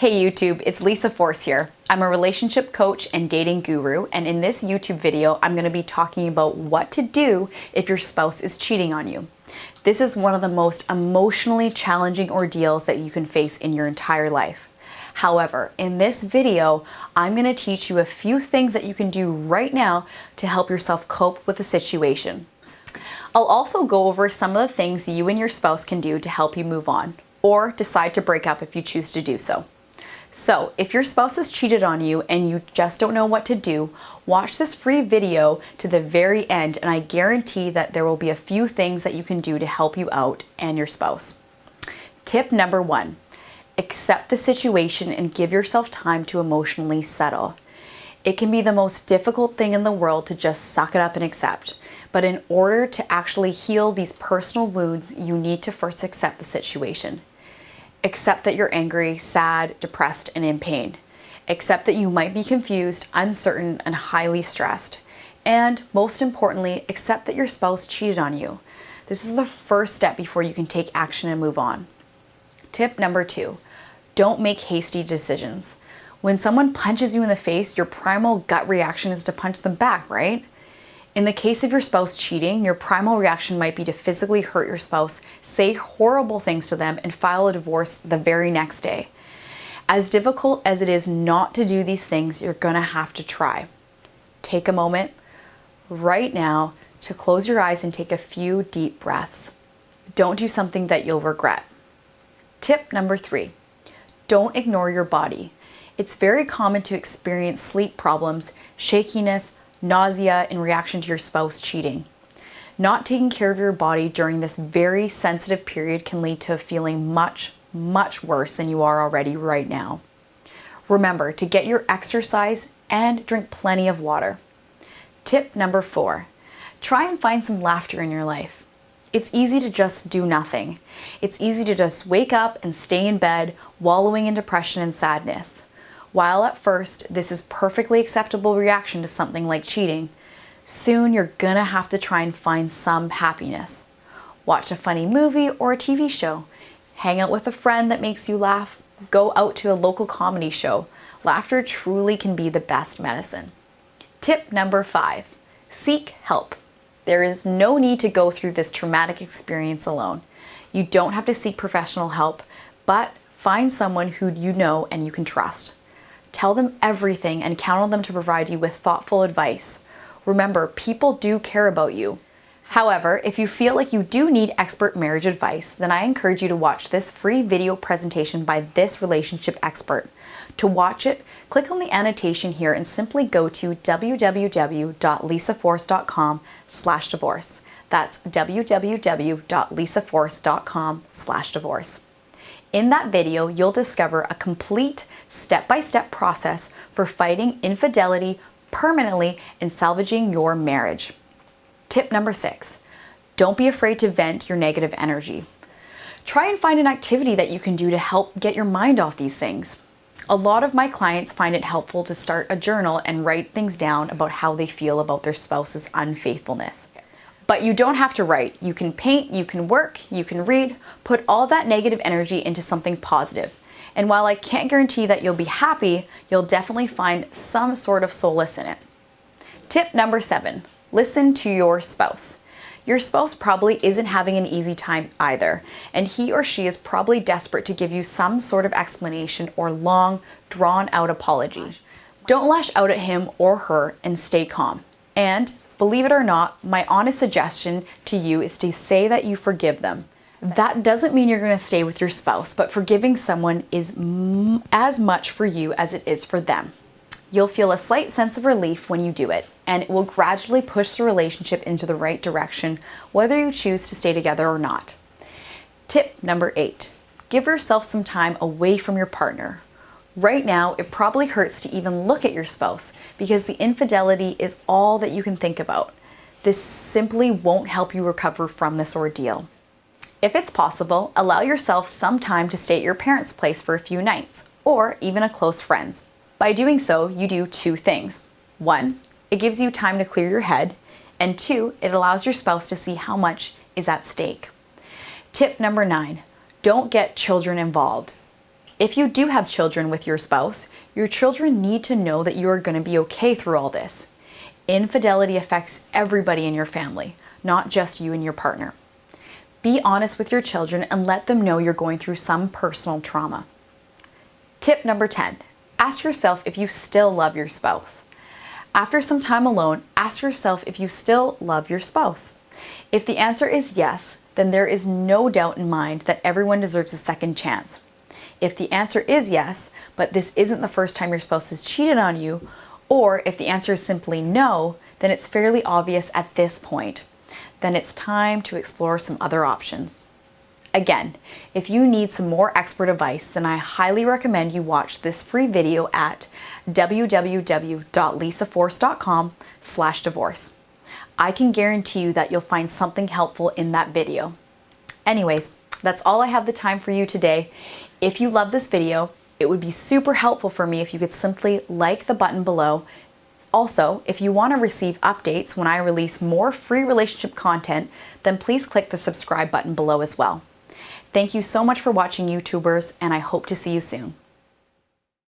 Hey YouTube, it's Lisa Force here. I'm a relationship coach and dating guru, and in this YouTube video, I'm going to be talking about what to do if your spouse is cheating on you. This is one of the most emotionally challenging ordeals that you can face in your entire life. However, in this video, I'm going to teach you a few things that you can do right now to help yourself cope with the situation. I'll also go over some of the things you and your spouse can do to help you move on, or decide to break up if you choose to do so. So, if your spouse has cheated on you and you just don't know what to do, watch this free video to the very end and I guarantee that there will be a few things that you can do to help you out and your spouse. Tip number 1, accept the situation and give yourself time to emotionally settle. It can be the most difficult thing in the world to just suck it up and accept, but in order to actually heal these personal wounds, you need to first accept the situation. Accept that you're angry, sad, depressed, and in pain. Accept that you might be confused, uncertain, and highly stressed. And most importantly, accept that your spouse cheated on you. This is the first step before you can take action and move on. Tip number 2, don't make hasty decisions. When someone punches you in the face, your primal gut reaction is to punch them back, right? In the case of your spouse cheating, your primal reaction might be to physically hurt your spouse, say horrible things to them, and file a divorce the very next day. As difficult as it is not to do these things, you're gonna have to try. Take a moment right now to close your eyes and take a few deep breaths. Don't do something that you'll regret. Tip number 3, don't ignore your body. It's very common to experience sleep problems, shakiness, nausea in reaction to your spouse cheating. Not taking care of your body during this very sensitive period can lead to feeling much, much worse than you are already right now. Remember to get your exercise and drink plenty of water. Tip number 4, try and find some laughter in your life. It's easy to just do nothing. It's easy to just wake up and stay in bed, wallowing in depression and sadness. While at first, this is perfectly acceptable reaction to something like cheating, soon you're gonna have to try and find some happiness. Watch a funny movie or a TV show. Hang out with a friend that makes you laugh. Go out to a local comedy show. Laughter truly can be the best medicine. Tip number 5, seek help. There is no need to go through this traumatic experience alone. You don't have to seek professional help, but find someone who you know and you can trust. Tell them everything and count on them to provide you with thoughtful advice. Remember, people do care about you. However, if you feel like you do need expert marriage advice, then I encourage you to watch this free video presentation by this relationship expert. To watch it, click on the annotation here and simply go to www.lisaforce.com/divorce. That's www.lisaforce.com/divorce. In that video, you'll discover a complete step-by-step process for fighting infidelity permanently and salvaging your marriage. Tip number 6, don't be afraid to vent your negative energy. Try and find an activity that you can do to help get your mind off these things. A lot of my clients find it helpful to start a journal and write things down about how they feel about their spouse's unfaithfulness. But you don't have to write. You can paint, you can work, you can read, put all that negative energy into something positive. And while I can't guarantee that you'll be happy, you'll definitely find some sort of solace in it. Tip number 7, listen to your spouse. Your spouse probably isn't having an easy time either, and he or she is probably desperate to give you some sort of explanation or long, drawn-out apology. Don't lash out at him or her and stay calm. And believe it or not, my honest suggestion to you is to say that you forgive them. That doesn't mean you're going to stay with your spouse, but forgiving someone is as much for you as it is for them. You'll feel a slight sense of relief when you do it, and it will gradually push the relationship into the right direction, whether you choose to stay together or not. Tip number 8, give yourself some time away from your partner. Right now, it probably hurts to even look at your spouse because the infidelity is all that you can think about. This simply won't help you recover from this ordeal. If it's possible, allow yourself some time to stay at your parents' place for a few nights, or even a close friend's. By doing so, you do 2 things. 1, it gives you time to clear your head, and 2, it allows your spouse to see how much is at stake. Tip number 9, don't get children involved. If you do have children with your spouse, your children need to know that you are going to be okay through all this. Infidelity affects everybody in your family, not just you and your partner. Be honest with your children and let them know you're going through some personal trauma. Tip number 10, ask yourself if you still love your spouse. After some time alone, ask yourself if you still love your spouse. If the answer is yes, then there is no doubt in mind that everyone deserves a second chance. If the answer is yes, but this isn't the first time your spouse has cheated on you, or if the answer is simply no, then it's fairly obvious at this point. Then it's time to explore some other options. Again, if you need some more expert advice, then I highly recommend you watch this free video at www.lisaforce.com/divorce. I can guarantee you that you'll find something helpful in that video. Anyways, that's all I have the time for you today. If you love this video, it would be super helpful for me if you could simply like the button below. Also, if you want to receive updates when I release more free relationship content, then please click the subscribe button below as well. Thank you so much for watching, YouTubers, and I hope to see you soon.